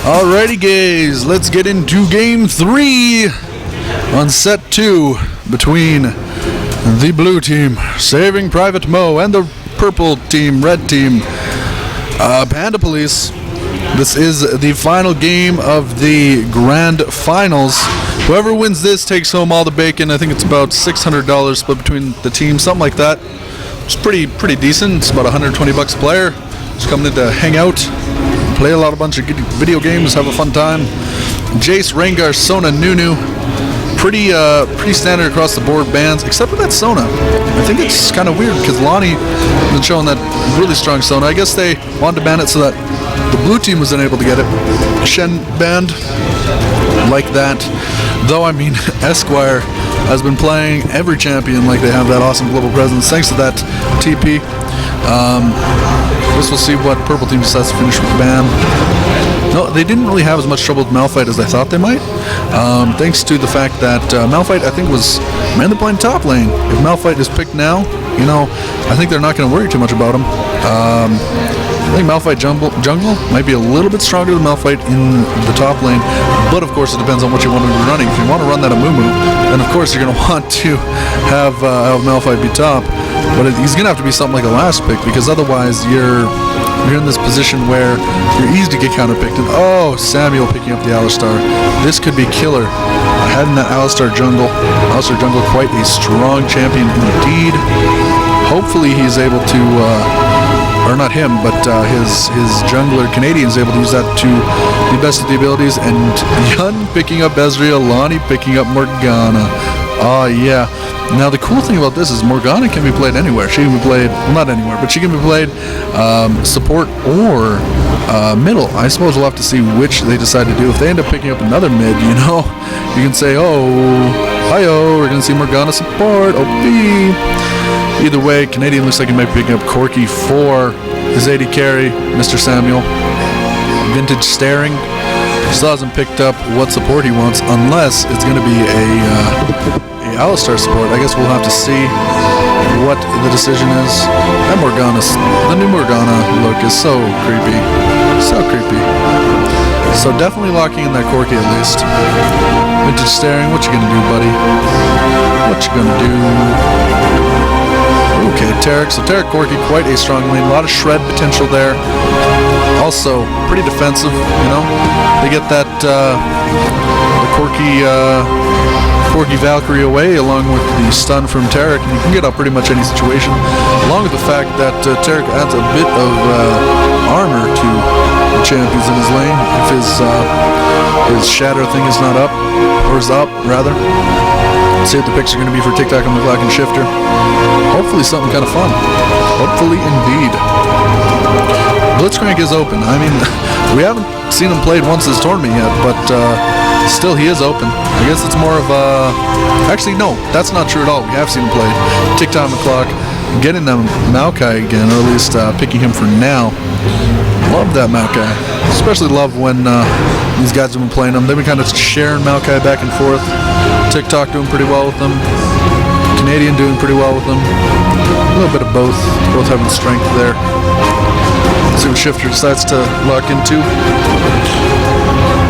Alrighty guys, let's get into game 3 on set 2 between the blue team, Saving Private Mo, and the purple team, red team, Panda Police. This is the final game of the grand finals. Whoever wins this takes home all the bacon. I think it's about $600 split between the teams, something like that. It's pretty decent. It's about $120 a player. Just coming in to hang out, play a bunch of video games, have a fun time. Jace, Rengar, Sona, Nunu. Pretty standard across the board bans, except for that Sona. I think it's kind of weird because Lonnie has been showing that really strong Sona. I guess they wanted to ban it so that the blue team was unable to get it. Shen banned like that. Though, I mean, Esquire has been playing every champion like they have that awesome global presence thanks to that TP. Guess we'll see what purple team decides to finish with the ban. No, they didn't really have as much trouble with Malphite as I thought they might. Thanks to the fact that Malphite, I think, was mainly playing top lane. If Malphite is picked now, you know, I think they're not going to worry too much about him. I think Malphite jungle might be a little bit stronger than Malphite in the top lane, but of course it depends on what you want to be running. If you want to run that Amumu, then of course you're going to want to have Malphite be top, but he's going to have to be something like a last pick, because otherwise you're in this position where you're easy to get counterpicked. And oh, Samuel picking up the Alistar. This could be killer. Having that Alistar jungle, quite a strong champion indeed. Hopefully he's able to, or not him, but his jungler Canadian is able to use that to the best of the abilities. And Yun picking up Ezreal, Lonnie picking up Morgana. Oh yeah. Now the cool thing about this is Morgana can be played anywhere. She can be played, well, not anywhere, but she can be played support or middle. I suppose we'll have to see which they decide to do. If they end up picking up another mid, you know, you can say, oh, hi-oh, we're going to see Morgana support, OP. Either way, Canadian looks like he might be picking up Corki for his AD carry, Mr. Samuel. Vintage staring. Still hasn't picked up what support he wants, unless it's going to be a Alistar support. I guess we'll have to see what the decision is. That Morgana, the new Morgana look is so creepy. So creepy. So definitely locking in that Corki at least. Vintage staring, what you gonna do, buddy? What you gonna do? Okay, Taric. So Taric Corki, quite a strong lane. A lot of shred potential there. Also, pretty defensive, you know. They get that the Corki Valkyrie away, along with the stun from Taric, and you can get out pretty much any situation, along with the fact that Taric adds a bit of armor to the champions in his lane if his shatter thing is not up, or is up rather. Let's see what the picks are going to be for TikTok on the clock and Shifter. Hopefully something kind of fun. Hopefully indeed. Blitzcrank is open. I mean, we haven't seen him played once this tournament yet, but still he is open. I guess it's more of a... Actually, no, that's not true at all. We have seen him played. TikTok on the clock. Getting them Maokai again, or at least picking him for now. Love that Maokai. Especially love when these guys have been playing him. They've been kind of sharing Maokai back and forth. TikTok doing pretty well with them. Canadian doing pretty well with them. A little bit of both. Both having strength there. Let's see what Shifter decides to lock into.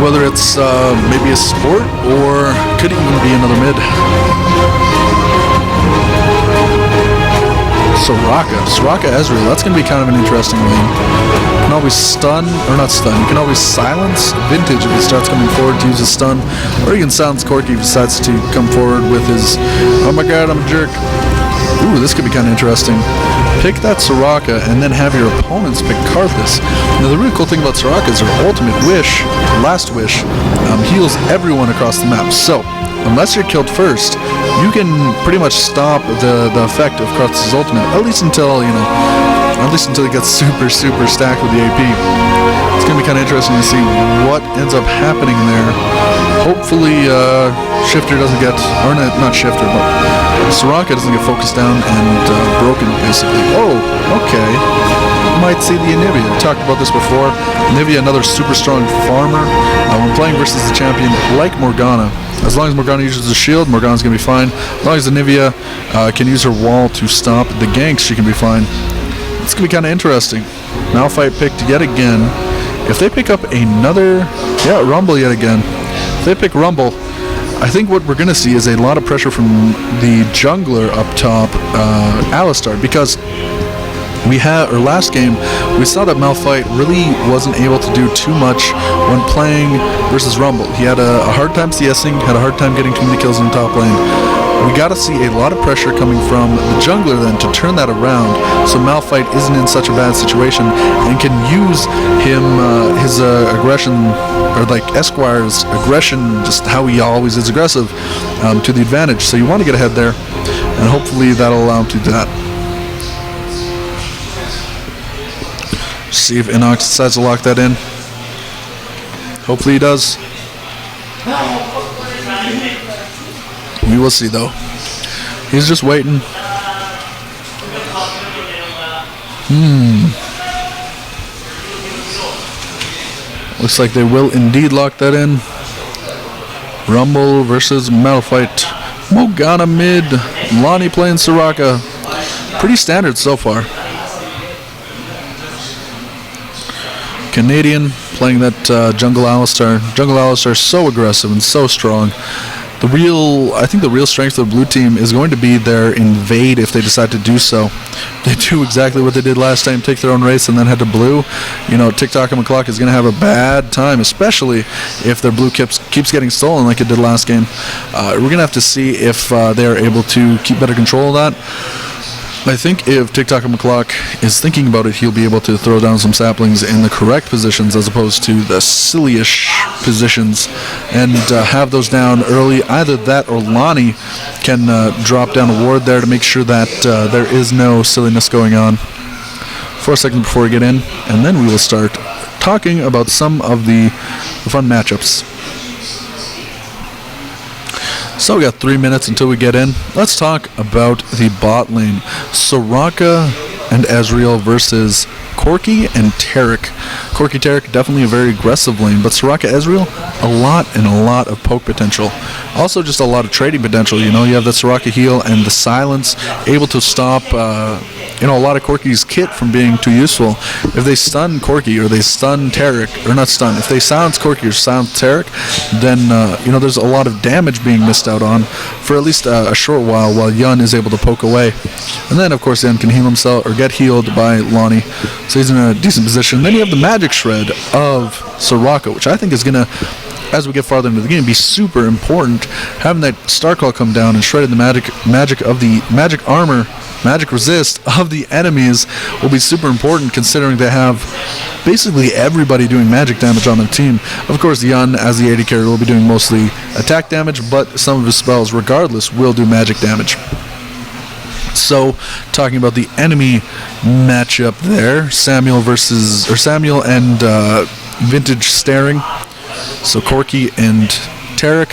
Whether it's maybe a support or could even be another mid. Soraka Ezreal, that's going to be kind of an interesting lane. You can always stun, or not stun, you can always silence Vintage if he starts coming forward to use his stun, or you can silence Corki if he decides to come forward with his, oh my god, I'm a jerk. Ooh, this could be kind of interesting. Pick that Soraka and then have your opponents pick Karthus. Now the really cool thing about Soraka is her ultimate wish, last wish, heals everyone across the map. So, unless you're killed first, you can pretty much stop the effect of Karthus' ultimate, at least until, you know, it gets super stacked with the AP. It's going to be kind of interesting to see what ends up happening there. Hopefully, Shifter doesn't get, or not Shifter, but Soraka doesn't get focused down and broken, basically. Oh, okay. Might see the Anivia. We talked about this before. Anivia, another super strong farmer. When playing versus the champion like Morgana, as long as Morgana uses the shield, Morgana's going to be fine. As long as Anivia can use her wall to stop the ganks, she can be fine. It's going to be kind of interesting. Malphite picked yet again. If they pick up another, yeah, Rumble yet again. If they pick Rumble, I think what we're going to see is a lot of pressure from the jungler up top, Alistar, because last game, we saw that Malphite really wasn't able to do too much when playing versus Rumble. He had a hard time CSing, had a hard time getting too many kills in the top lane. We got to see a lot of pressure coming from the jungler then to turn that around, so Malphite isn't in such a bad situation and can use his aggression, or like Esquire's aggression, just how he always is aggressive, to the advantage. So you want to get ahead there, and hopefully that'll allow him to do that. See if Inox decides to lock that in. Hopefully he does. We will see though. He's just waiting. Looks like they will indeed lock that in. Rumble versus Malphite. Morgana mid. Lonnie playing Soraka. Pretty standard so far. Canadian playing that Jungle Alistar. Jungle Alistar is so aggressive and so strong. I think the real strength of the blue team is going to be their invade if they decide to do so. They do exactly what they did last time, take their own race and then head to blue. You know, HuskyMUDKIPZ is going to have a bad time, especially if their blue keeps getting stolen like it did last game. We're going to have to see if they are able to keep better control of that. I think if HuskyMUDKIPZ is thinking about it, he'll be able to throw down some saplings in the correct positions as opposed to the silly-ish positions, and have those down early. Either that or Lonnie can drop down a ward there to make sure that there is no silliness going on. 4 seconds before we get in, and then we will start talking about some of the fun matchups. So we got 3 minutes until we get in. Let's talk about the bot lane. Soraka and Ezreal versus Corki and Taric. Corki Taric, definitely a very aggressive lane, but Soraka Ezreal, a lot of poke potential. Also just a lot of trading potential. You know, you have the Soraka heal and the silence, able to stop a lot of Corki's kit from being too useful. If they stun Corki or they stun Taric, or not stun, if they silence Corki or silence Taric, then there's a lot of damage being missed out on for at least a short while Yun is able to poke away. And then of course Yun can heal himself or get healed by Lonnie, so he's in a decent position. Then you have the magic shred of Soraka, which I think is going to, as we get farther into the game, be super important. Having that star call come down and shredding the magic armor, magic resist of the enemies will be super important, considering they have basically everybody doing magic damage on their team. Of course, Yun, as the AD carry, will be doing mostly attack damage, but some of his spells, regardless, will do magic damage. So, talking about the enemy matchup there, Samuel and Vintage Staring. So Corki and Taric,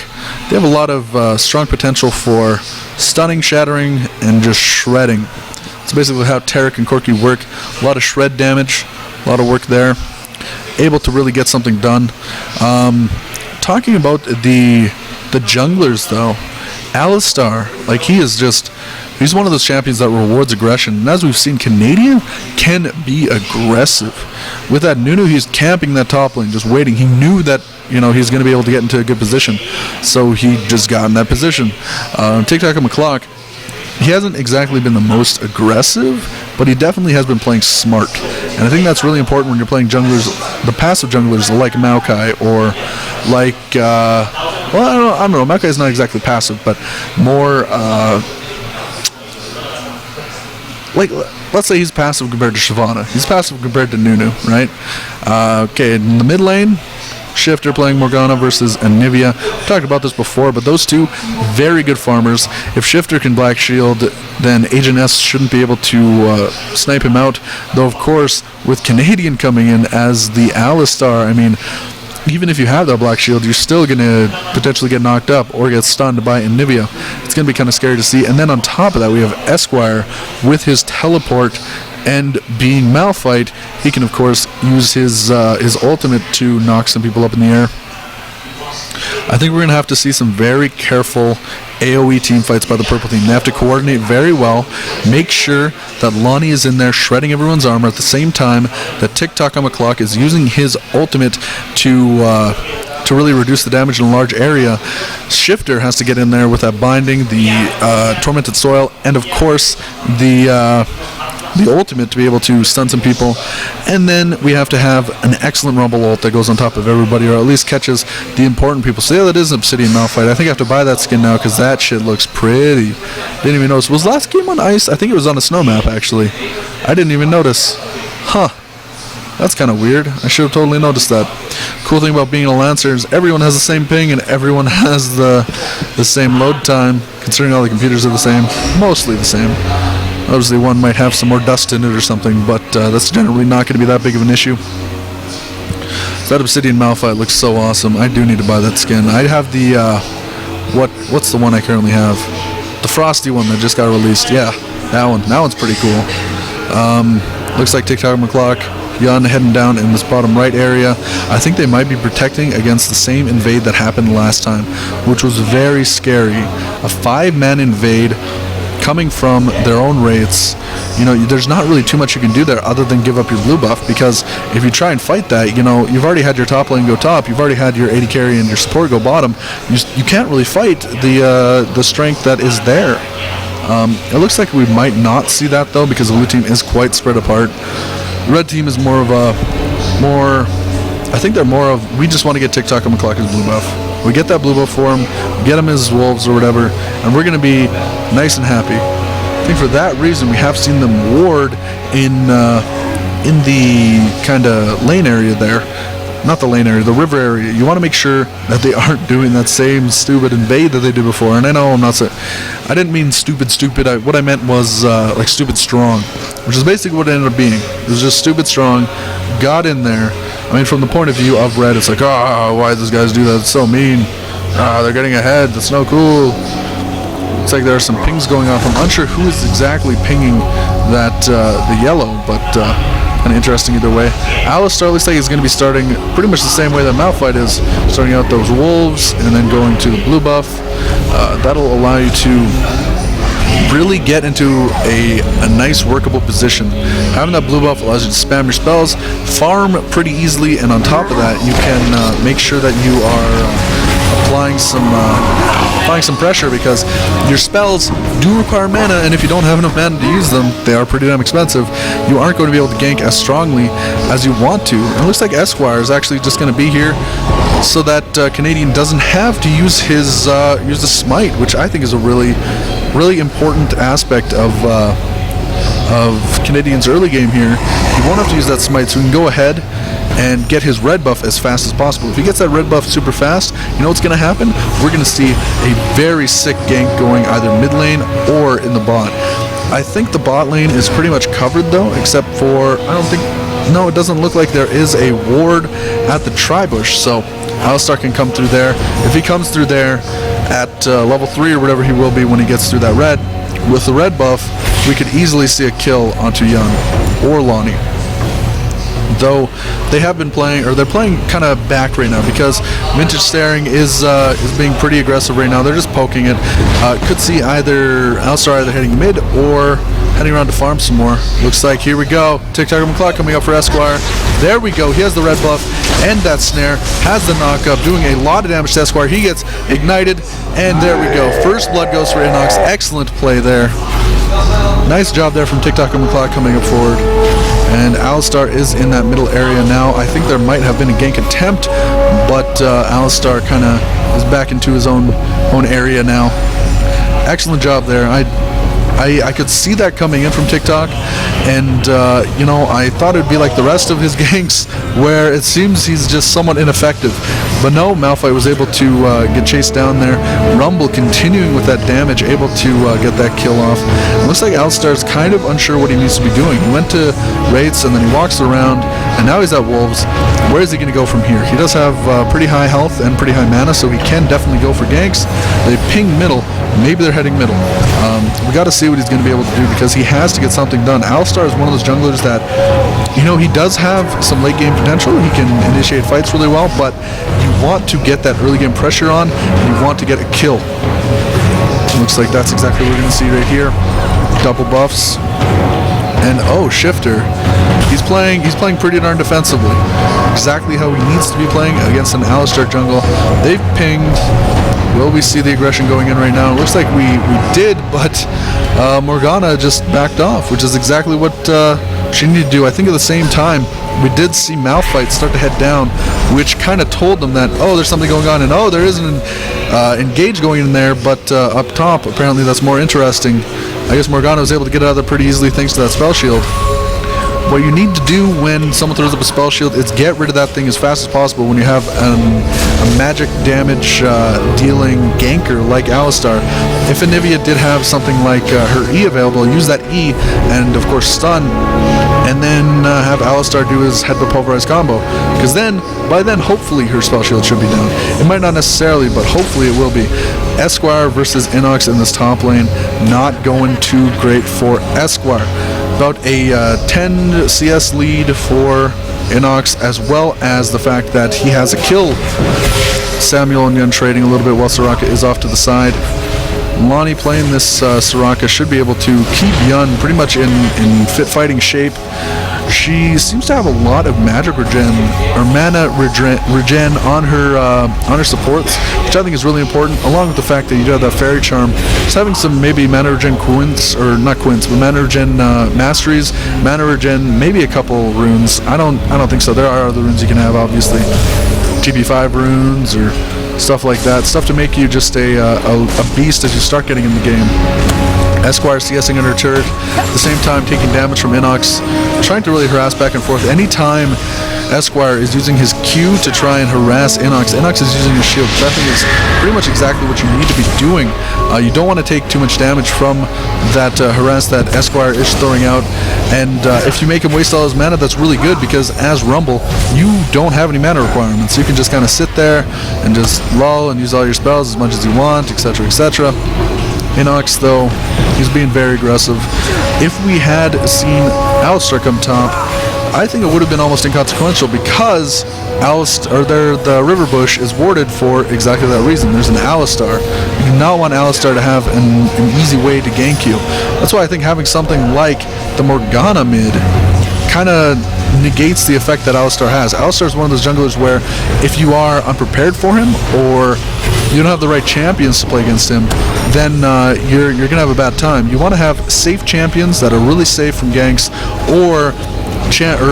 they have a lot of strong potential for stunning, shattering, and just shredding. It's basically how Taric and Corki work. A lot of shred damage, a lot of work there. Able to really get something done. Talking about the junglers though, Alistar, like he's one of those champions that rewards aggression. And as we've seen, Canadian can be aggressive. With that Nunu, he's camping that top lane, just waiting. He knew that he's going to be able to get into a good position, so he just got in that position. HuskyMUDKIPZ, he hasn't exactly been the most aggressive, but he definitely has been playing smart. And I think that's really important when you're playing junglers, the passive junglers like Maokai, or like, I don't know, Maokai is not exactly passive, but more, let's say he's passive compared to Shyvana. He's passive compared to Nunu, right? Okay, in the mid lane, Shifter playing Morgana versus Anivia. We talked about this before, but those two, very good farmers. If Shifter can Black Shield, then Agent S shouldn't be able to snipe him out. Though, of course, with Canadian coming in as the Alistar, I mean, even if you have that Black Shield, you're still going to potentially get knocked up or get stunned by Anivia. It's going to be kind of scary to see. And then on top of that, we have Esquire with his teleport, and being Malphite, he can of course use his ultimate to knock some people up in the air. I think we're going to have to see some very careful AoE team fights by the purple team. They have to coordinate very well, make sure that Lonnie is in there shredding everyone's armor at the same time that TikTok on the clock is using his ultimate to really reduce the damage in a large area. Shifter has to get in there with that binding, the Tormented Soil, and of course the ultimate to be able to stun some people. And then we have to have an excellent Rumble ult that goes on top of everybody, or at least catches the important people. So yeah, that is Obsidian Malphite. I think I have to buy that skin now because that shit looks pretty. Didn't even notice. Was last game on ice? I think it was on a snow map, actually. I didn't even notice. Huh. That's kind of weird. I should have totally noticed that. Cool thing about being a Lancer is everyone has the same ping and everyone has the same load time, considering all the computers are the same. Mostly the same. Obviously one might have some more dust in it or something, but that's generally not going to be that big of an issue. So that Obsidian Malphite looks so awesome. I do need to buy that skin. I have the, what's the one I currently have? The Frosty one that just got released. Yeah, that one. That one's pretty cool. Looks like TikTok on the clock. Yun heading down in this bottom right area. I think they might be protecting against the same invade that happened last time, which was very scary. A 5-man invade coming from their own rates. You know, there's not really too much you can do there other than give up your blue buff, because if you try and fight that, you know, you've already had your top lane go top, you've already had your AD carry and your support go bottom. You can't really fight the strength that is there. It looks like we might not see that though, because the blue team is quite spread apart. Red team is more of a, I think they're more of, we just want to get TikTok on the clock as blue buff. We get that blue buff for him, get him as wolves or whatever, and we're going to be nice and happy. I think for that reason we have seen them ward in the kind of lane area there. Not the lane area, the river area. You want to make sure that they aren't doing that same stupid invade that they did before. And I know I'm not saying, I didn't mean stupid. What I meant was like stupid strong, which is basically what it ended up being. It was just stupid strong, got in there. I mean, from the point of view of Red, it's like, why do these guys do that? It's so mean. They're getting ahead. That's no cool. Looks like there are some pings going off. I'm unsure who is exactly pinging that the yellow, but kind of interesting either way. Alistar looks like he's going to be starting pretty much the same way that Malphite is, starting out those wolves and then going to the blue buff. That'll allow you to really get into a nice workable position. Having that blue buff allows you to spam your spells, farm pretty easily, and on top of that you can make sure that you are applying some pressure, because your spells do require mana, and if you don't have enough mana to use them, they are pretty damn expensive. You aren't going to be able to gank as strongly as you want to. And it looks like Esquire is actually just going to be here so that Canadian doesn't have to use his use the smite, which I think is a really important aspect of Canadian's early game here. He won't have to use that smite, so he can go ahead and get his red buff as fast as possible. If he gets that red buff super fast, you know what's going to happen? We're going to see a very sick gank going either mid lane or in the bot. I think the bot lane is pretty much covered though, except for, no, it doesn't look like there is a ward at the Tribush, so Alistar can come through there. If he comes through there at level 3 or whatever he will be when he gets through that red, with the red buff, we could easily see a kill onto Yun or Lonnie. Though they have been playing, or they're playing kind of back right now, because Vintage Staring is being pretty aggressive right now. They're just poking it. Could see either Alistar heading mid or heading around to farm some more. Looks like, here we go, TikTok on the clock coming up for Esquire. There we go, he has the red buff and that snare, has the knockup, doing a lot of damage to Esquire. He gets ignited, and there we go. First blood goes for Inox. Excellent play there. Nice job there from TikTok on the clock coming up forward. And Alistar is in that middle area now. I think there might have been a gank attempt, but Alistar kind of is back into his own area now. Excellent job there. I could see that coming in from TikTok, and you know, I thought it'd be like the rest of his ganks, where it seems he's just somewhat ineffective. But no, Malphite was able to get chased down there. Rumble continuing with that damage, able to get that kill off. It looks like Alistar's kind of unsure what he needs to be doing. He went to Wraiths, and then he walks around, and now he's at Wolves. Where is he going to go from here? He does have pretty high health and pretty high mana, so he can definitely go for ganks. They ping middle. Maybe they're heading middle. We got to see what he's going to be able to do, because he has to get something done. Alistar is one of those junglers that, you know, he does have some late game potential. He can initiate fights really well, but you want to get that early game pressure on, and you want to get a kill. Looks like that's exactly what we're going to see right here. Double buffs. And oh, Shifter. He's playing pretty darn defensively. Exactly how he needs to be playing against an Alistar jungle. They've pinged. Will we see the aggression going in right now? It looks like we did, but Morgana just backed off, which is exactly what she needed to do. I think at the same time, we did see Malphite start to head down, which kind of told them that, oh, there's something going on, and oh, there is an engage going in there, but up top, apparently that's more interesting. I guess Morgana was able to get out of there pretty easily thanks to that spell shield. What you need to do when someone throws up a spell shield is get rid of that thing as fast as possible when you have a magic damage dealing ganker like Alistar. If Anivia did have something like her E available, use that E and of course stun, and then have Alistar do his headbutt pulverized combo, because then, by then, hopefully her spell shield should be down. It might not necessarily, but hopefully it will be. Esquire versus Inox in this top lane, not going too great for Esquire. About a 10 CS lead for Inox, as well as the fact that he has a kill. Samuel and Yun trading a little bit while Soraka is off to the side. Lonnie playing this Soraka should be able to keep Yun pretty much in fit fighting shape. She seems to have a lot of magic regen or mana regen on her supports, which I think is really important. Along with the fact that you do have that fairy charm, just having some maybe mana regen quints, or not quints, but mana regen masteries, mana regen, maybe a couple runes. I don't think so. There are other runes you can have, obviously, TP5 runes or stuff like that. Stuff to make you just a beast as you start getting in the game. Esquire CSing under turret, at the same time taking damage from Inox, trying to really harass back and forth. Anytime Esquire is using his Q to try and harass Inox, Inox is using his shield, which I think is pretty much exactly what you need to be doing. You don't want to take too much damage from that harass that Esquire is throwing out, and if you make him waste all his mana, that's really good, because as Rumble, you don't have any mana requirements. You can just kind of sit there and just lull and use all your spells as much as you want, etc., etc. Inox, though, he's being very aggressive. If we had seen Alistar come top, I think it would have been almost inconsequential, because the River Bush is warded for exactly that reason. There's an Alistar. You do not want Alistar to have an easy way to gank you. That's why I think having something like the Morgana mid kind of negates the effect that Alistar has. Alistar is one of those junglers where if you are unprepared for him, or you don't have the right champions to play against him, then you're going to have a bad time. You want to have safe champions that are really safe from ganks, or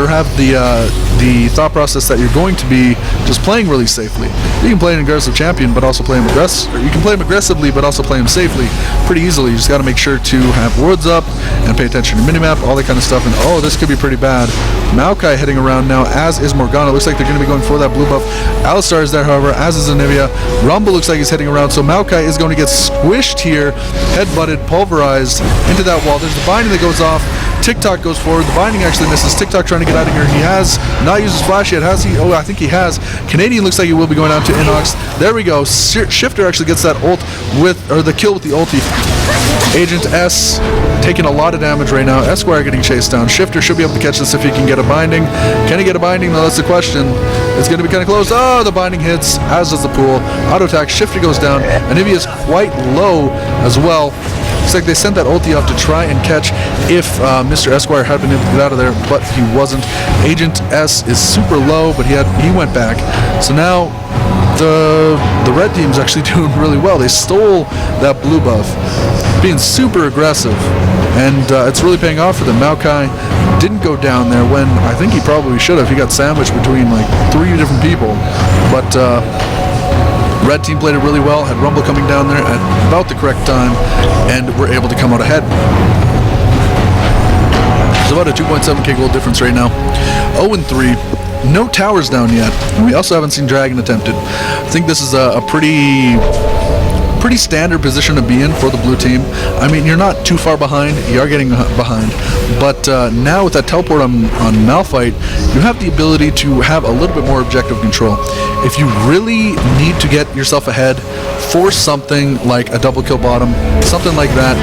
have the thought process that you're going to be just playing really safely. You can play an aggressive champion, but also play him you can play him aggressively, but also play him safely pretty easily. You just got to make sure to have wards up and pay attention to minimap, all that kind of stuff. And oh, this could be pretty bad. Maokai heading around now, as is Morgana. Looks like they're going to be going for that blue buff. Alistar is there, however, as is Anivia. Rumble looks like he's heading around, so Maokai is going to get squished here, headbutted, pulverized into that wall. There's the binding that goes off. TikTok goes forward. The binding actually misses. TikTok trying to get out of here. He has not used his flash yet, has he? Oh, I think he has. Canadian looks like he will be going out to Inox. There we go. Shifter actually gets that ult the kill with the ulti. Agent S taking a lot of damage right now. Esquire getting chased down. Shifter should be able to catch this if he can get a binding. Can he get a binding? No, that's the question. It's going to be kind of close. Oh, the binding hits, as does the pool. Auto attack. Shifter goes down. Anivia is quite low as well. Looks like they sent that ulti up to try and catch if Mr. Esquire had been able to get out of there, but he wasn't. Agent S is super low, but he went back. So now the red team's actually doing really well. They stole that blue buff, being super aggressive, and it's really paying off for them. Maokai didn't go down there when I think he probably should have. He got sandwiched between like 3 different people, but red team played it really well, had Rumble coming down there at about the correct time, and were able to come out ahead. There's about a 2.7k gold difference right now. 0-3. No towers down yet. We also haven't seen Dragon attempted. I think this is a pretty standard position to be in for the blue team. I mean, you're not too far behind. You are getting behind. But now with that teleport on Malphite, you have the ability to have a little bit more objective control. If you really need to get yourself ahead, force something like a double kill bottom, something like that.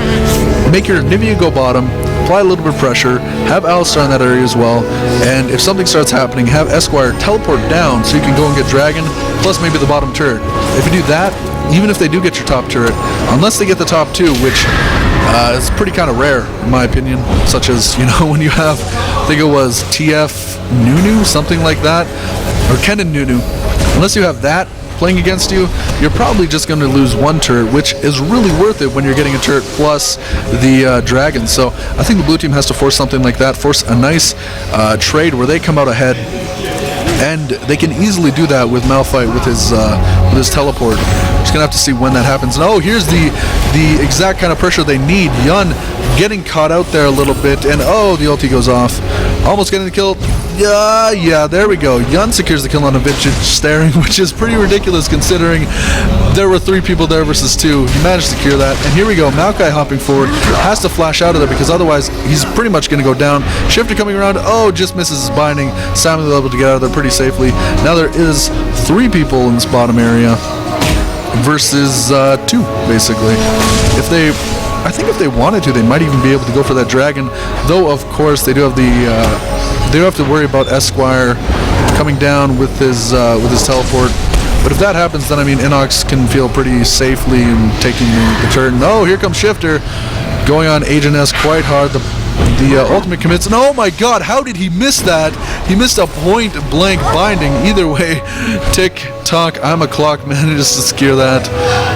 make your Nivea go bottom, apply a little bit of pressure, have Alistar in that area as well, and if something starts happening, have Esquire teleport down so you can go and get Dragon, plus maybe the bottom turret. If you do that, even if they do get your top turret, unless they get the top two, which is pretty kind of rare in my opinion, such as, you know, when you have, I think it was TF Nunu, something like that, or Kennen Nunu, unless you have that playing against you, you're probably just going to lose one turret, which is really worth it when you're getting a turret plus the dragon. So I think the blue team has to force something like that, force a nice trade where they come out ahead, and they can easily do that with Malphite with his teleport. Just gonna have to see when that happens. And oh, here's the exact kind of pressure they need. Yun getting caught out there a little bit, and oh, the ulti goes off, almost getting the kill. Yeah, there we go. Yun secures the kill on a vintage staring, which is pretty ridiculous considering there were 3 people there versus 2. He managed to secure that, and here we go. Maokai hopping forward, has to flash out of there because otherwise he's pretty much going to go down. Shifter coming around, oh, just misses his binding. Samuel able to get out of there pretty safely. Now there is 3 people in this bottom area versus 2, basically. I think if they wanted to, they might even be able to go for that dragon, though of course they do have they do have to worry about Esquire coming down with his teleport. But if that happens, then I mean Inox can feel pretty safely in taking the turn. Oh, here comes Shifter going on Agent S quite hard. The ultimate commits, and oh my god, how did he miss that? He missed a point blank binding. Either way, tick-tock, I'm a clock, manages to secure that.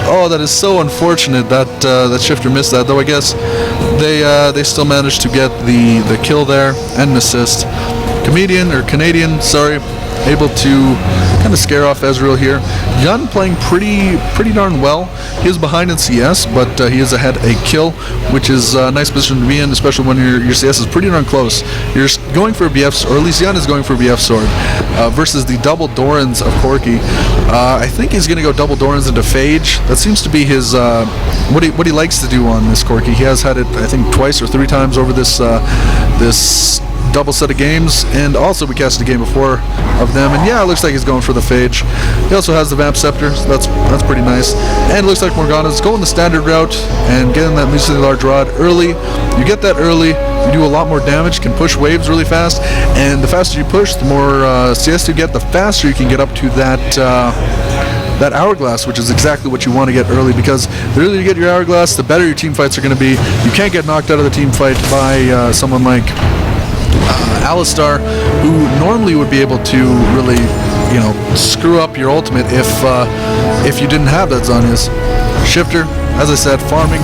Oh, that is so unfortunate that that Shifter missed that, though I guess they still managed to get the kill there and an assist. Canadian, sorry, able to kind of scare off Ezreal here. Yun playing pretty darn well. He is behind in CS, but he is ahead a kill, which is a nice position to be in, especially when your CS is pretty darn close. You're going for a BF, or at least Yun is going for a BF sword, versus the double Dorans of Corki. I think he's going to go double Dorans into Phage. That seems to be his what he likes to do on this Corki. He has had it, I think, twice or 3 times over this double set of games, and also we casted a game before of them, and yeah, it looks like he's going for the Phage. He also has the Vamp Scepter, so that's pretty nice. And it looks like Morgana's going the standard route and getting that Musically Large Rod early. You get that early, you do a lot more damage, can push waves really fast, and the faster you push, the more CS you get, the faster you can get up to that hourglass, which is exactly what you want to get early, because the earlier you get your hourglass, the better your team fights are going to be. You can't get knocked out of the team fight by someone like Alistar, who normally would be able to really, you know, screw up your ultimate if you didn't have that Zhonya's. Shifter, as I said, farming.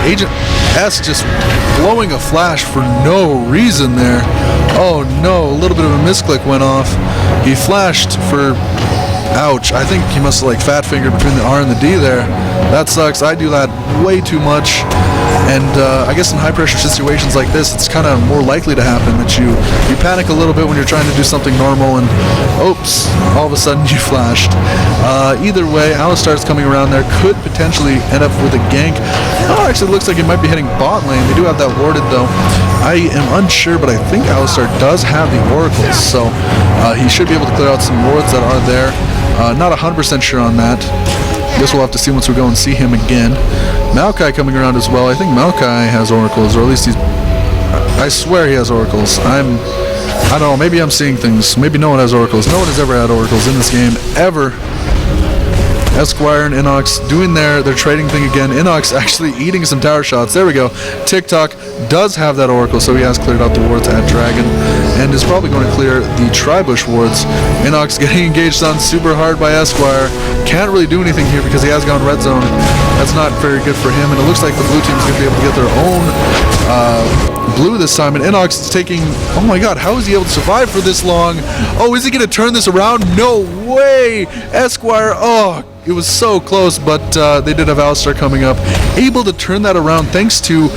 Agent S just blowing a flash for no reason there. Oh no, a little bit of a misclick went off. He flashed for... Ouch, I think he must have like fat fingered between the R and the D there. That sucks. I do that way too much. And I guess in high pressure situations like this, it's kind of more likely to happen that you panic a little bit when you're trying to do something normal, and oops, all of a sudden you flashed. Either way, Alistar's coming around there, could potentially end up with a gank. Oh, actually it looks like he might be heading bot lane. They do have that warded though. I am unsure, but I think Alistar does have the oracles, so he should be able to clear out some wards that are there. Not 100% sure on that. Guess we'll have to see once we go and see him again. Maokai coming around as well. I think Maokai has oracles, or at least I swear he has oracles. I don't know, maybe I'm seeing things. Maybe no one has oracles. No one has ever had oracles in this game, ever. Esquire and Inox doing their trading thing again. Inox actually eating some tower shots. There we go. TikTok does have that oracle, so he has cleared out the wards at Dragon, and is probably going to clear the Tribush wards. Inox getting engaged on super hard by Esquire. Can't really do anything here because he has gone red zone. That's not very good for him, and it looks like the blue team's going to be able to get their own blue this time, and Inox is taking... Oh my god, how is he able to survive for this long? Oh, is he going to turn this around? No way! Esquire, oh... It was so close, but they did have Alistar coming up, able to turn that around thanks to,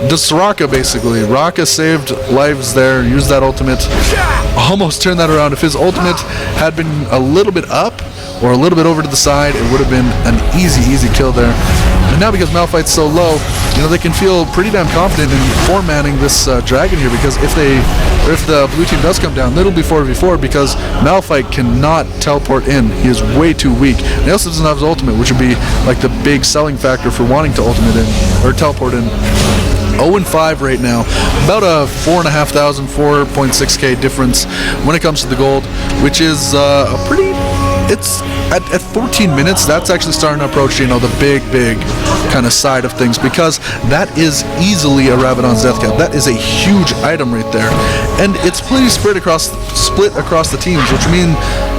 just Raka basically. Raka saved lives there, used that ultimate, almost turned that around. If his ultimate had been a little bit up, or a little bit over to the side, it would have been an easy kill there. And now because Malphite's so low, you know, they can feel pretty damn confident in 4-manning this dragon here, because if the blue team does come down, it'll be 4v4 because Malphite cannot teleport in. He is way too weak. And he also doesn't have his ultimate, which would be like the big selling factor for wanting to ultimate in, or teleport in. 0-5 right now, about a 4,500, 4.6k difference when it comes to the gold, which is a pretty, it's at 14 minutes, that's actually starting to approach, you know, the big kind of side of things, because that is easily a Rabadon's Death Cap. That is a huge item right there, and it's pretty split across the teams,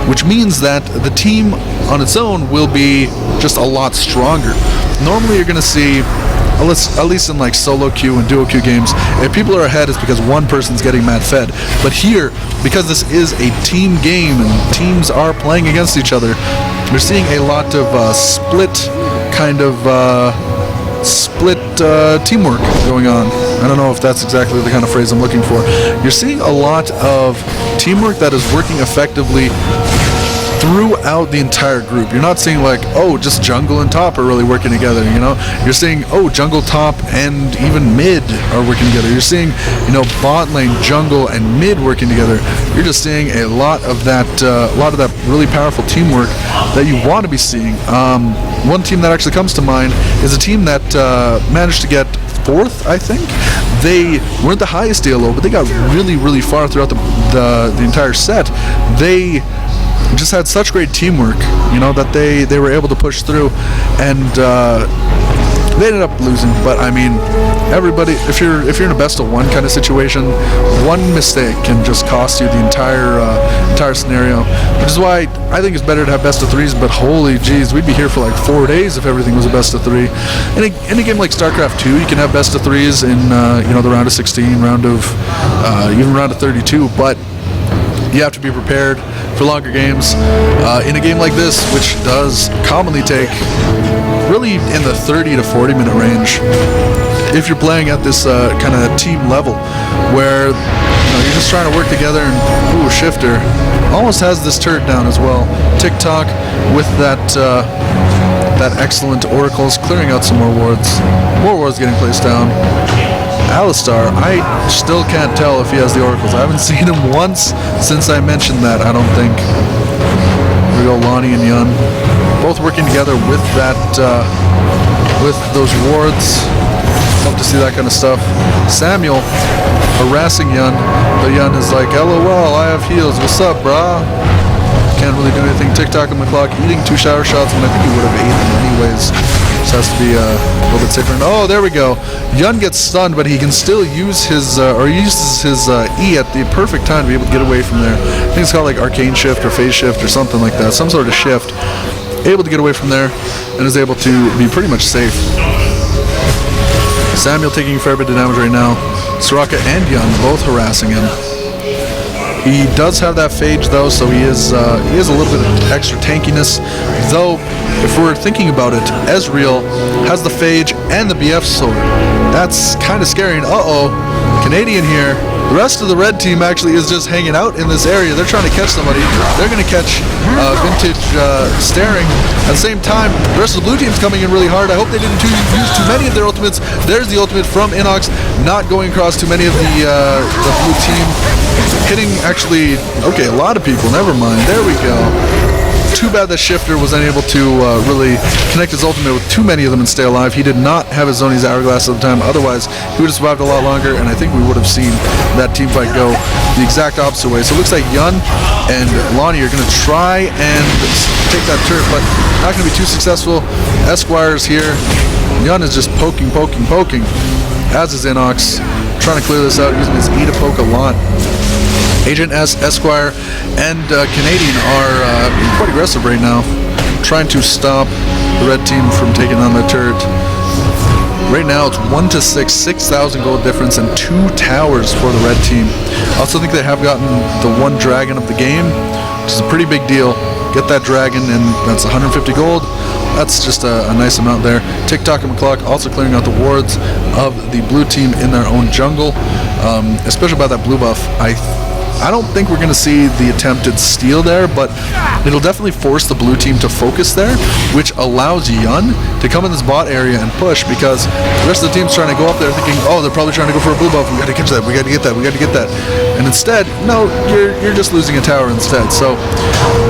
which means that the team on its own will be just a lot stronger. Normally you're going to see, at least in like solo queue and duo queue games, if people are ahead, it's because one person's getting mad fed. But here, because this is a team game and teams are playing against each other, you're seeing a lot of split teamwork going on. I don't know if that's exactly the kind of phrase I'm looking for. You're seeing a lot of teamwork that is working effectively throughout the entire group. You're not seeing like, oh, just jungle and top are really working together, you know? You're seeing, oh, jungle, top, and even mid are working together. You're seeing, you know, bot lane, jungle, and mid working together. You're just seeing a lot of that really powerful teamwork that you want to be seeing. One team that actually comes to mind is a team that managed to get 4th, I think. They weren't the highest ELO, but they got really far throughout the entire set. They just had such great teamwork, you know, that they were able to push through, and they ended up losing. But I mean, everybody, if you're in a best of one kind of situation, one mistake can just cost you the entire scenario, which is why I think it's better to have best of 3s. But holy jeez, we'd be here for like 4 days if everything was a best of 3. In a game like StarCraft 2, you can have best of 3s in you know, the round of 16, even round of 32, but you have to be prepared for longer games. In a game like this, which does commonly take really in the 30 to 40 minute range, if you're playing at this kind of team level, where, you know, you're just trying to work together, and ooh, Shifter almost has this turret down as well. TikTok with that excellent oracles, clearing out some more wards. More wards getting placed down. Alistar, I still can't tell if he has the oracles. I haven't seen him once since I mentioned that, I don't think. Here we go, Lonnie and Yun, both working together with that, with those wards. Love to see that kind of stuff. Samuel harassing Yun, but Yun is like, LOL, I have heals. What's up, brah? Can't really do anything. TikTok on the clock, eating 2 shower shots when I think he would have ate them anyways. Just has to be a little bit safer. Oh, there we go. Yun gets stunned, but he can still use his, or uses his E at the perfect time to be able to get away from there. I think it's called like arcane shift or phase shift or something like that. Some sort of shift. Able to get away from there and is able to be pretty much safe. Samuel taking a fair bit of damage right now. Soraka and Yun both harassing him. He does have that phage though, so he is a little bit of extra tankiness. Though, if we're thinking about it, Ezreal has the phage and the BF sword. That's kind of scary. And Canadian here. The rest of the red team actually is just hanging out in this area. They're trying to catch somebody. They're going to catch Vintage staring. At the same time, the rest of the blue team's coming in really hard. I hope they didn't use too many of their ultimates. There's the ultimate from Inox, not going across too many of the blue team. Hitting, actually, okay, a lot of people. Never mind. There we go. Too bad that Shifter was unable to really connect his ultimate with too many of them and stay alive. He did not have his Zoni's Hourglass at the time. Otherwise, he would have survived a lot longer, and I think we would have seen that team fight go the exact opposite way. So it looks like Yun and Lonnie are going to try and take that turret, but not going to be too successful. Esquire's here. Yun is just poking, as is Inox. Trying to clear this out, using his E to poke a lot. Agent S, Esquire, and Canadian are being quite aggressive right now, trying to stop the red team from taking on the turret. Right now it's 1-6, 6,000 gold difference, and 2 towers for the red team. I also think they have gotten the 1 dragon of the game, which is a pretty big deal. Get that dragon, and that's 150 gold. That's just a nice amount there. TikTok and McClock also clearing out the wards of the blue team in their own jungle, especially by that blue buff. I I don't think we're going to see the attempted steal there, but it'll definitely force the blue team to focus there, which allows Yun to come in this bot area and push, because the rest of the team's trying to go up there thinking, oh, they're probably trying to go for a blue buff. We got to catch that. We got to get that. We got to get that. And instead, no, you're just losing a tower instead. So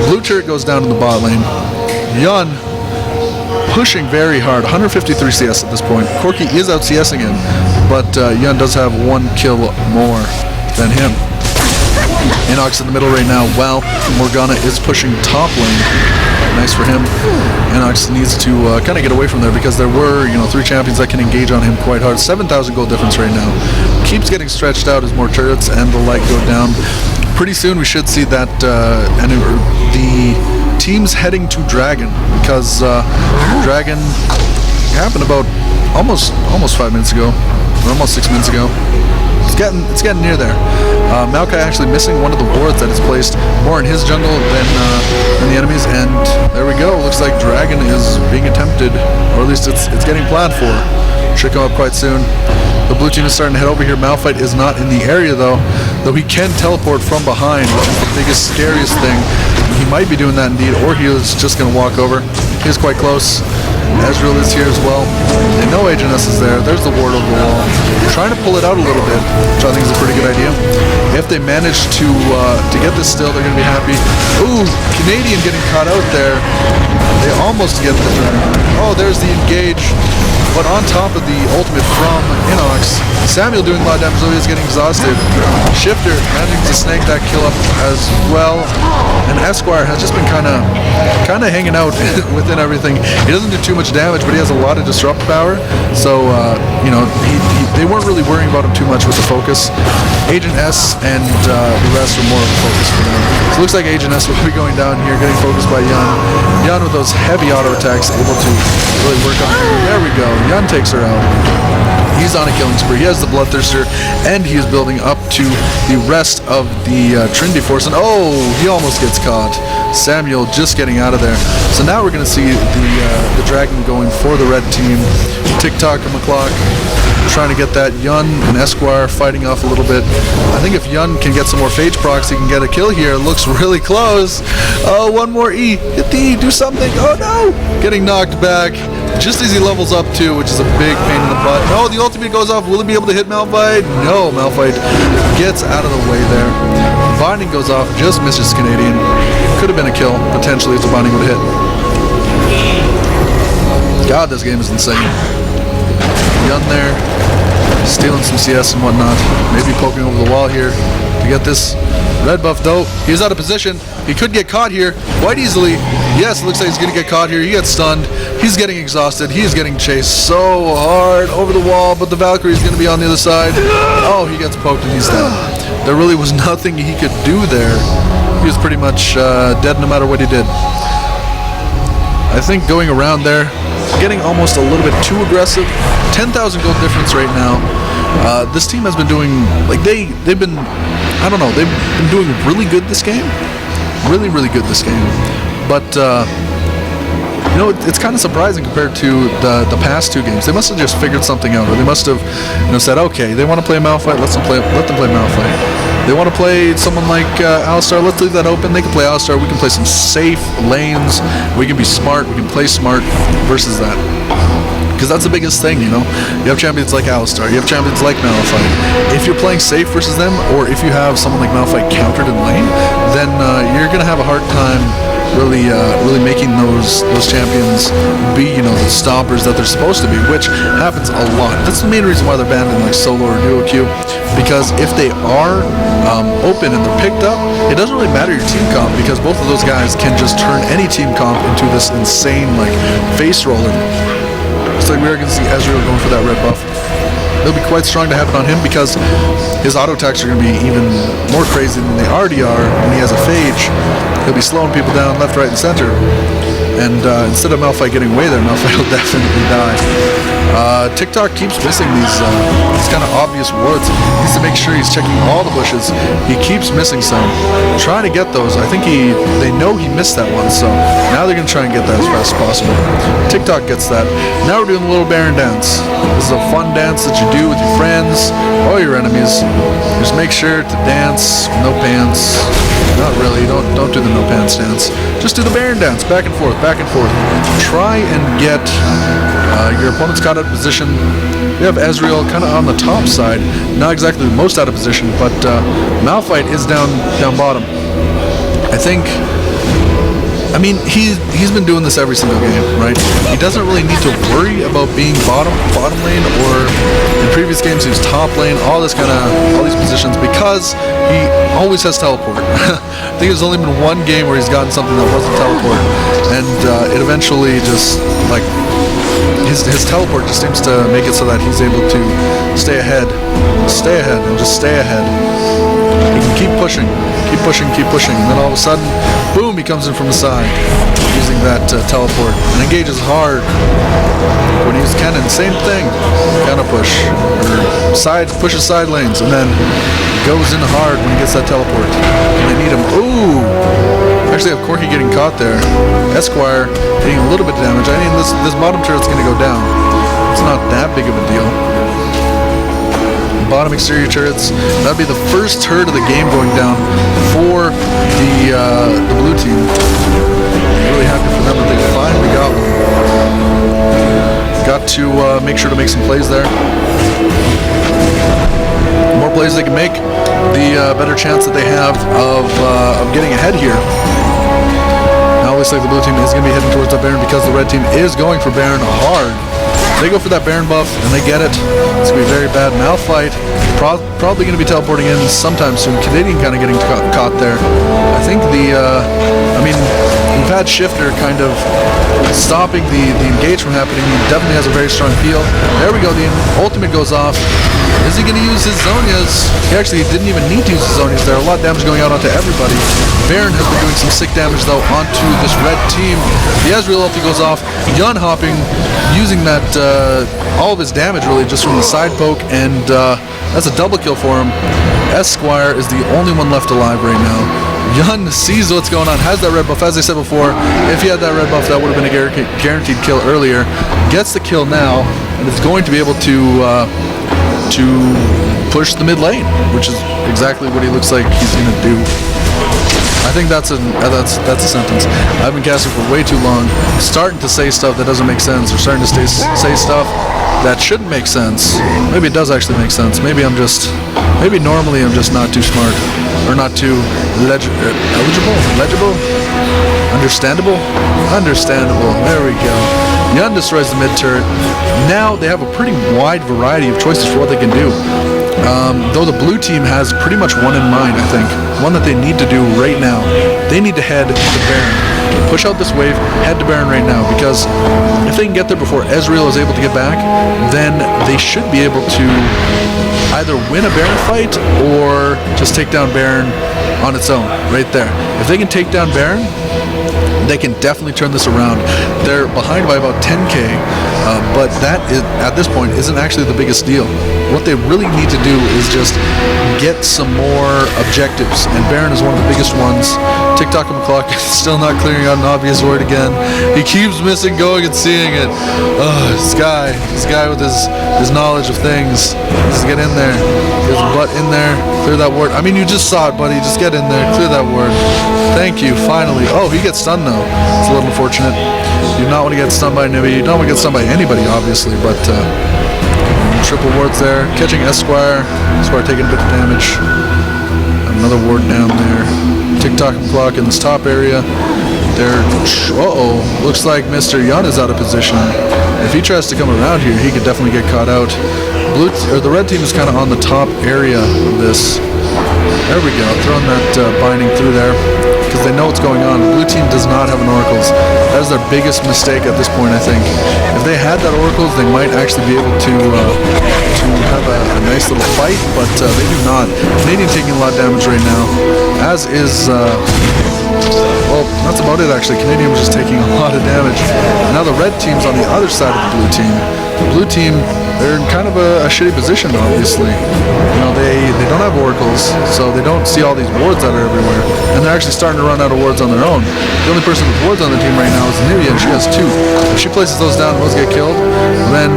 blue turret goes down in the bot lane. Yun pushing very hard, 153 CS at this point. Corki is out CSing him, but Yun does have 1 kill more than him. Inox in the middle right now, while Morgana is pushing top lane. Nice for him. Inox needs to kind of get away from there, because there were, 3 champions that can engage on him quite hard. 7,000 gold difference right now. Keeps getting stretched out as more turrets and the light go down. Pretty soon we should see that the team's heading to Dragon, because Dragon happened about almost 5 minutes ago, or almost 6 minutes ago. It's getting near there. Maokai actually missing one of the wards that is placed more in his jungle than the enemies, and there we go. Looks like Dragon is being attempted, or at least it's getting planned for. Should come up quite soon. The blue team is starting to head over here. Malphite is not in the area though he can teleport from behind, which is the biggest, scariest thing. He might be doing that indeed, or he was just going to walk over. He's quite close. Ezreal is here as well. They know Ageness is there. There's the ward over the wall. Trying to pull it out a little bit, which I think is a pretty good idea. If they manage to get this still, they're going to be happy. Ooh, Canadian getting caught out there. They almost get the dragon. Oh, there's the engage. But on top of the ultimate from Inox, Samuel doing a lot of damage, though he's getting exhausted. Shifter managing to snake that kill up as well. And Esquire has just been kind of hanging out within everything. He doesn't do too much damage, but he has a lot of disrupt power. So, they weren't really worrying about him too much with the focus. Agent S and the rest are more of a focus for them. So it looks like Agent S will be going down here, getting focused by Yun. Yun with those heavy auto attacks, able to really work on her. There we go. Yun takes her out. He's on a killing spree. He has the Bloodthirster, and he is building up to the rest of the Trinity Force. And oh, he almost gets caught. Samuel just getting out of there. So now we're going to see the Dragon going for the red team. TikTok and McClock trying to get that. Yun and Esquire fighting off a little bit. I think if Yun can get some more Phage procs, he can get a kill here. It looks really close. Oh, one more E. Hit the E. Do something. Oh, no. Getting knocked back. Just as he levels up too, which is a big pain in the butt. No, the ultimate goes off. Will he be able to hit Malphite? No, Malphite gets out of the way there. Binding goes off, just misses Canadian. Could have been a kill, potentially, if the binding would hit. God, this game is insane. Yun there, stealing some CS and whatnot. Maybe poking over the wall here to get this red buff, though. He's out of position. He could get caught here quite easily. Yes, it looks like he's going to get caught here. He gets stunned. He's getting exhausted. He is getting chased so hard over the wall, but the Valkyrie is going to be on the other side. Oh, he gets poked and he's dead. There really was nothing he could do there. He was pretty much dead no matter what he did. I think going around there, getting almost a little bit too aggressive. 10,000 gold difference right now. This team has been doing, like, they've been doing really good this game. Really, really good this game. But, it's kind of surprising compared to the past 2 games. They must have just figured something out, or they must have, said, okay, they want to play Malphite, let them play Malphite. They want to play someone like Alistar, let's leave that open. They can play Alistar, we can play some safe lanes, we can be smart, we can play smart versus that. Because that's the biggest thing, you have champions like Alistar, you have champions like Malphite. If you're playing safe versus them, or if you have someone like Malphite countered in lane, then you're going to have a hard time really making those champions be, the stompers that they're supposed to be, which happens a lot. That's the main reason why they're banned in like solo or duo queue, because if they are open and they're picked up, it doesn't really matter your team comp, because both of those guys can just turn any team comp into this insane face roller. It's like we're going to see Ezreal going for that red buff. It'll be quite strong to have it on him, because his auto attacks are going to be even more crazy than they already are when he has a Phage. He'll be slowing people down left, right, and center. And instead of Malphite getting away there, Malphite will definitely die. TikTok keeps missing these kind of obvious wards. He needs to make sure he's checking all the bushes. He keeps missing some. Trying to get those. I think they know he missed that one, so now they're going to try and get that as fast as possible. TikTok gets that. Now we're doing the little Baron dance. This is a fun dance that you do with your friends or your enemies. Just make sure to dance, no pants. Not really, don't do the no pants dance. Just do the Baron dance, back and forth, back and forth. Try and get your opponent's caught out of position. We have Ezreal kind of on the top side, not exactly the most out of position, but Malphite is down bottom. I mean, he's been doing this every single game, right? He doesn't really need to worry about being bottom lane, or in previous games he was top lane, all these positions, because he always has teleport. I think there's only been one game where he's gotten something that wasn't teleport, and it eventually just, like, his teleport just seems to make it so that he's able to stay ahead, and just stay ahead. He can keep pushing, and then all of a sudden, boom, he comes in from the side, using that teleport, and engages hard. When he uses cannon, same thing, counter push, or pushes side lanes, and then goes in hard when he gets that teleport, and they need him. Ooh! Actually, I have Corki getting caught there. Esquire getting a little bit of damage. I mean, this bottom turret's going to go down. It's not that big of a deal. Bottom exterior turrets. That'd be the first turret of the game going down for the blue team. Really happy for them that they finally got one. Got to make sure to make some plays there. The more plays they can make, the better chance that they have of getting ahead here. Now it looks like the blue team is going to be heading towards the Baron because the red team is going for Baron hard. They go for that Baron buff, and they get it. It's going to be very bad. Malphite probably going to be teleporting in sometime soon. Canadian kind of getting caught there. I think we've had Shifter kind of stopping the engage from happening. He definitely has a very strong peel. There we go, the ultimate goes off. Is he going to use his Zhonya's? He actually didn't even need to use his Zhonya's there. A lot of damage going out onto everybody. Baron has been doing some sick damage, though, onto this red team. The Ezreal ulti goes off. Yun hopping, using that, all of his damage, really, just from the side poke, and that's a double kill for him. Esquire is the only one left alive right now. Yun sees what's going on, has that red buff. As I said before, if he had that red buff, that would have been a guaranteed kill earlier. Gets the kill now, and is going to be able to push the mid lane, which is exactly what he looks like he's going to do. I think that's a sentence. I've been casting for way too long, starting to say stuff that doesn't make sense, or starting to say stuff that shouldn't make sense. Maybe it does actually make sense. Maybe normally I'm just not too smart, or not too legible, understandable. There we go. Yun destroys the mid turret. Now they have a pretty wide variety of choices for what they can do. Though the blue team has pretty much one in mind, I think. One that they need to do right now. They need to head to Baron. Push out this wave, head to Baron right now, because if they can get there before Ezreal is able to get back, then they should be able to either win a Baron fight or just take down Baron on its own, right there. If they can take down Baron, they can definitely turn this around. They're behind by about 10k, but that is, at this point, isn't actually the biggest deal. What they really need to do is just get some more objectives, and Baron is one of the biggest ones. TikTok and McClock is still not clearing out an obvious word again. He keeps missing going and seeing it. This guy with his knowledge of things. Just get in there. Get his butt in there. Clear that word. I mean, you just saw it, buddy. Just get in there. Clear that word. Thank you, finally. Oh, he gets stunned, though. It's a little unfortunate. You do not want to get stunned by anybody. You don't want to get stunned by anybody, obviously, but triple wards there. Catching Esquire. Esquire taking a bit of damage. Another ward down there. TikTok and clock in this top area. There. Looks like Mr. Yun is out of position. If he tries to come around here, he could definitely get caught out. The red team is kind of on the top area of this. There we go. Throwing that binding through there because they know what's going on. The blue team does not have an Oracles. That is their biggest mistake at this point, I think. If they had that Oracles, they might actually be able to have a nice little fight, but they do not. Canadian taking a lot of damage right now, as is Well, that's about it actually. Canadian was just taking a lot of damage. Now the red team's on the other side of the blue team. The blue team, they're in kind of a shitty position, obviously. You know, they don't have oracles, so they don't see all these wards that are everywhere. And they're actually starting to run out of wards on their own. The only person with wards on the team right now is Nivea, and she has 2. If she places those down and those get killed, then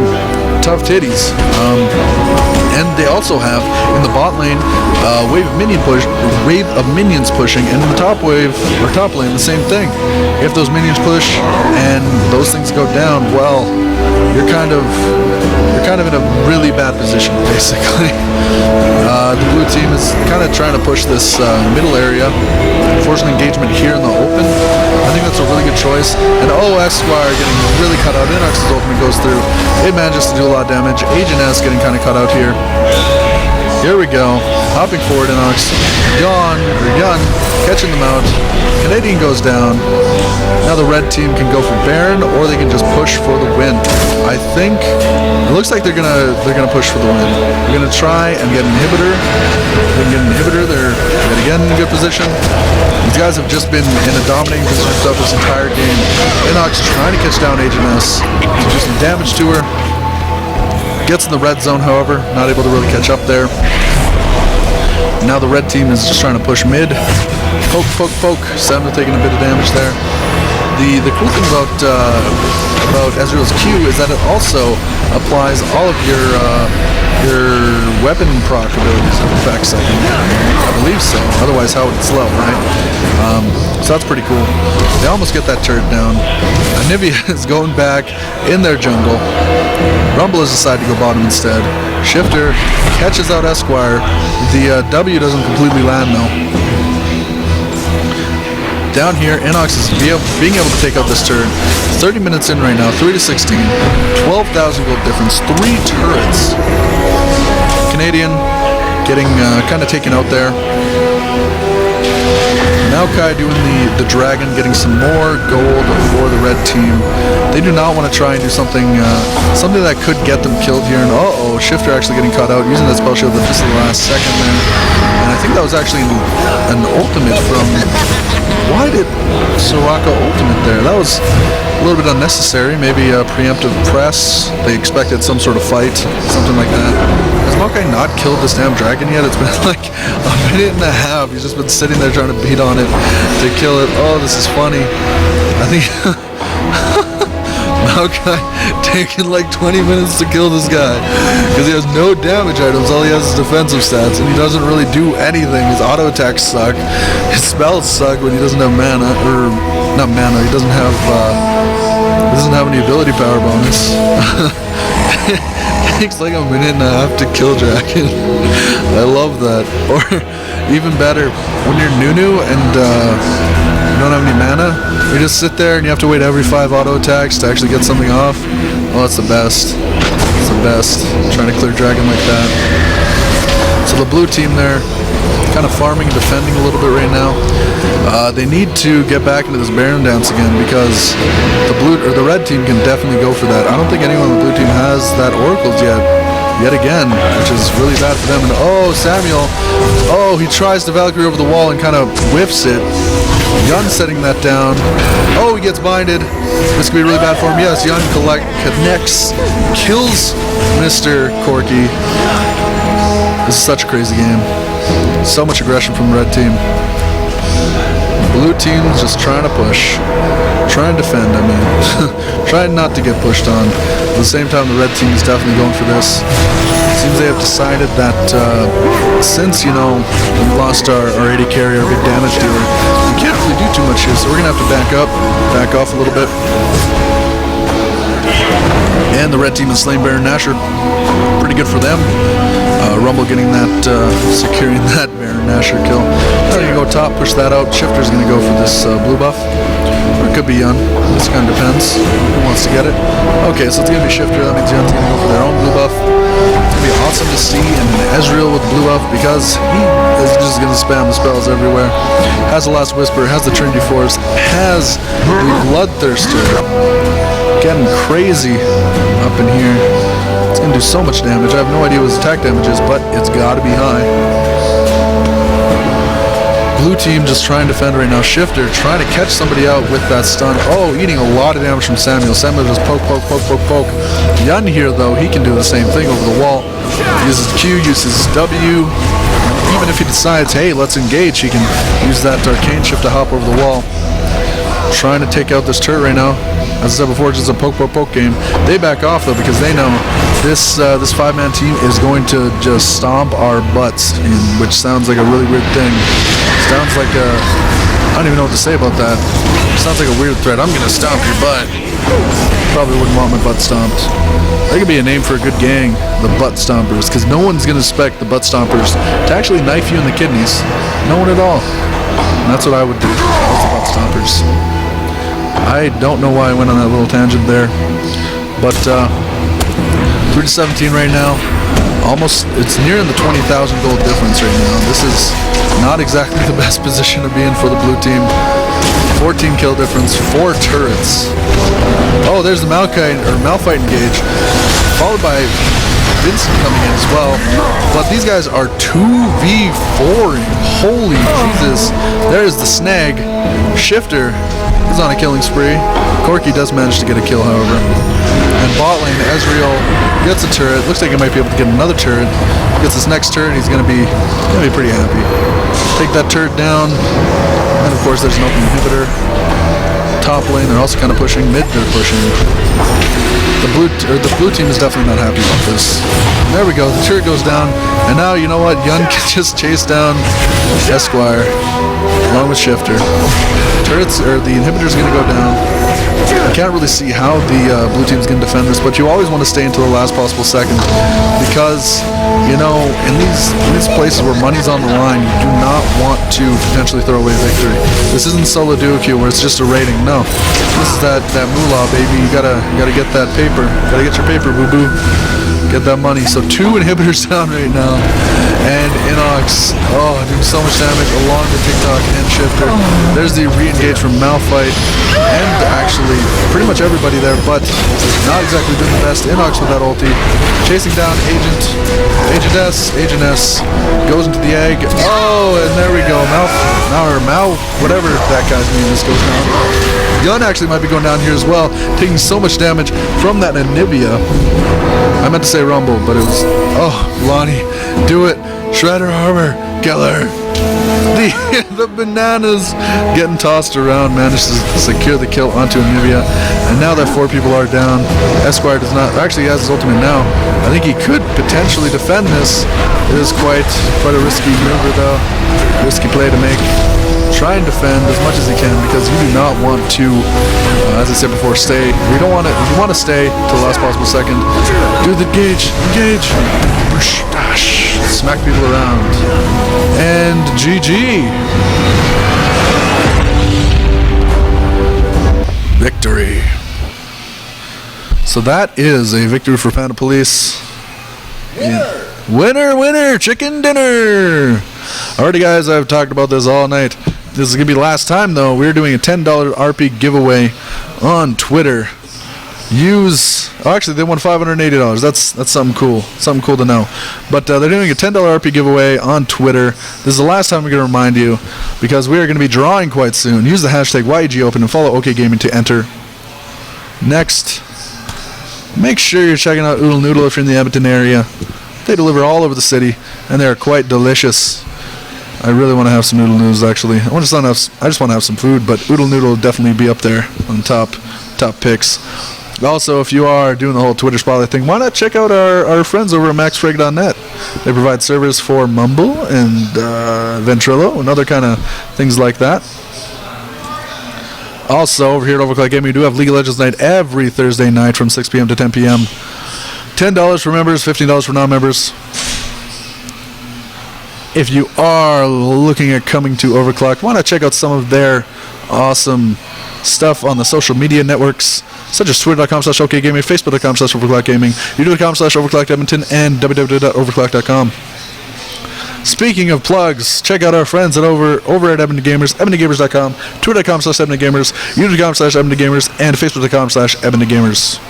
tough titties. And they also have in the bot lane wave of minions pushing, and in the top wave or top lane the same thing. If those minions push and those things go down, well, you're kind of in a really bad position, basically. The blue team is kind of trying to push this middle area, forcing engagement here in the open. I think that's a really good choice. And Esquire getting really cut out. Inox's ultimate goes through. It manages to do a lot of damage. Agent S getting kind of cut out here. Here we go. Hopping forward, Inox. Yun, catching them out. Canadian goes down. Now the red team can go for Baron, or they can just push for the win. I think it looks like they're gonna push for the win. They're gonna try and get an inhibitor. They can get an inhibitor. They're yet again in a good position. These guys have just been in a dominating position stuff this entire game. Inox trying to catch down Agent S. Do some damage to her. Gets in the red zone, however, not able to really catch up there. Now the red team is just trying to push mid. Poke, poke, poke. Sept taking a bit of damage there. The cool thing about Ezreal's Q is that it also applies all of your weapon proc abilities and effects, I believe so. Otherwise, how would it slow, right? So that's pretty cool. They almost get that turret down. Nivea is going back in their jungle. Rumble has decided to go bottom instead. Shifter catches out Esquire. The W doesn't completely land though. Down here, Inox is being able to take out this turret. 30 minutes in right now, 3-16, 12,000 gold difference, 3 turrets. Canadian getting kind of taken out there. Maokai doing the dragon, getting some more gold for the red team. They do not want to try and do something that could get them killed here. And Shifter actually getting caught out using that spell shield at just the last second there. And I think that was actually an ultimate from. Why did Soraka ultimate there? That was a little bit unnecessary. Maybe a preemptive press. They expected some sort of fight, something like that. Has Maokai not killed this damn dragon yet? It's been like a minute and a half. He's just been sitting there trying to beat on it to kill it. Oh, this is funny. I think Maokai taking like 20 minutes to kill this guy because he has no damage items. All he has is defensive stats, and he doesn't really do anything. His auto attacks suck. His spells suck when he doesn't have mana, or not mana. He doesn't have any ability power bonus. Takes like a minute and a half to kill dragon. I love that. Or even better, when you're Nunu and you don't have any mana, you just sit there and you have to wait every 5 auto attacks to actually get something off. Oh, that's the best. It's the best. Trying to clear dragon like that. So the blue team there, kind of farming and defending a little bit right now. They need to get back into this Baron dance again because the red team can definitely go for that. I don't think anyone on the blue team has that oracles yet again, which is really bad for them. And Samuel, he tries to Valkyrie over the wall and kind of whiffs it. Yun setting that down. He gets binded. This could be really bad for him. Yes, Yun connects, kills Mr. Corky. This is such a crazy game. So much aggression from the red team. Blue team's just trying to push. Trying to defend, I mean. Trying not to get pushed on. At the same time, the red team is definitely going for this. Seems they have decided that since, we lost our AD carrier, our big damage dealer, we can't really do too much here, so we're going to have to back off a little bit. And the red team is slain Baron Nashor. Pretty good for them. Rumble getting that, securing that Baron Nashor kill. Now you go top, push that out. Shifter's going to go for this blue buff. Or it could be Yun. This kind of depends who wants to get it. Okay, so it's going to be Shifter. That means Yun's going to go for their own blue buff. It's going to be awesome to see an Ezreal with blue buff because he is just going to spam the spells everywhere. Has the Last Whisper, has the Trinity Force, has the Bloodthirster. Getting crazy up in here. It's going to do so much damage. I have no idea what his attack damage is, but it's got to be high. blue team just trying to defend right now. Shifter trying to catch somebody out with that stun. Oh, eating a lot of damage from Samuel. Samuel just poke. Yun here, though, he can do the same thing over the wall. Uses Q, uses W. Even if he decides, hey, let's engage, he can use that arcane shift to hop over the wall. Trying to take out this turret right now. As I said before, it's just a poke game. They back off, though, because they know this five-man team is going to just stomp our butts, which sounds like a really weird thing. Sounds like a... I don't even know what to say about that. Sounds like a weird threat. I'm going to stomp your butt. Probably wouldn't want my butt stomped. That could be a name for a good gang, the Butt Stompers, because no one's going to expect the Butt Stompers to actually knife you in the kidneys. No one at all. And that's what I would do. That's the Butt Stompers. I don't know why I went on that little tangent there, but 3-17 right now. Almost, it's nearing the 20,000 gold difference right now. This is not exactly the best position to be in for the blue team. 14 kill difference, 4 turrets. Oh, there's the Malphite engage, followed by Vincent coming in as well. But these guys are 2v4ing. Holy Jesus. There's the snag. Shifter is on a killing spree. Corky does manage to get a kill, however. And bot lane, Ezreal gets a turret. Looks like he might be able to get another turret. Gets this next turret, he's gonna be pretty happy. Take that turret down. And of course there's an open inhibitor. Top lane, they're also kind of pushing. Mid, they're pushing. The blue team is definitely not happy about this. There we go, the turret goes down. And now, you know what, Yun can just chase down Esquire along with Shifter. The inhibitor's gonna go down. I can't really see how the blue team's going to defend this, but you always want to stay until the last possible second, because, you know, in these places where money's on the line, you do not want to potentially throw away victory. This isn't solo duo queue where it's just a rating. No, this is that moolah, baby. You gotta get that paper. Gotta get your paper, boo boo. Get that money. So 2 inhibitors down right now, and Inox, doing so much damage along the TikTok and Shifter. There's the re-engage from Malphite, and actually pretty much everybody there, but not exactly doing the best. Inox with that ulti, chasing down Agentess goes into the egg. Oh, and there we go. Mal, whatever that guy's name is, goes down. Yun actually might be going down here as well, taking so much damage from that Anivia. I meant to say Rumble, but it was, Lonnie, do it. Shredder armor, kill her. The bananas getting tossed around, manages to secure the kill onto Anivia. And now that 4 people are down, Esquire does not, actually he has his ultimate now. I think he could potentially defend this. It is quite a risky maneuver though. Risky play to make. Try and defend as much as he can, because you do not want to, as I said before, stay. You want to stay till the last possible second. Do the engage. Whoosh, dash, smack people around. And GG. Victory. So that is a victory for Panda Police. Winner, chicken dinner. Alrighty guys, I've talked about this all night. This is going to be the last time though. We're doing a $10 RP giveaway on Twitter. Actually they won $580. That's something cool to know. But they're doing a $10 RP giveaway on Twitter. This is the last time we're going to remind you, because we are going to be drawing quite soon. Use the hashtag YEGOpen and follow OK Gaming to enter. Next, make sure you're checking out Oodle Noodle if you're in the Edmonton area. They deliver all over the city, and they are quite delicious. I really want to have some noodle noodles, actually. I just want to have some food, but Oodle Noodle will definitely be up there on top picks. Also, if you are doing the whole Twitter spotlight thing, why not check out our friends over at maxfrag.net. They provide servers for Mumble and Ventrilo and other kind of things like that. Also, over here at OverKlocked Gaming, we do have League of Legends night every Thursday night from 6 p.m. to 10 p.m. $10 for members, $15 for non-members. If you are looking at coming to OverKlocked, why not check out some of their awesome stuff on the social media networks, such as twitter.com/OKGaming, facebook.com/OverKlockedGaming, youtube.com/OverKlockedEdmonton, and www.overclock.com. Speaking of plugs, check out our friends at over at Edmonton Gamers, EdmontonGamers.com, twitter.com/EdmontonGamers, youtube.com/EdmontonGamers, and facebook.com/EdmontonGamers.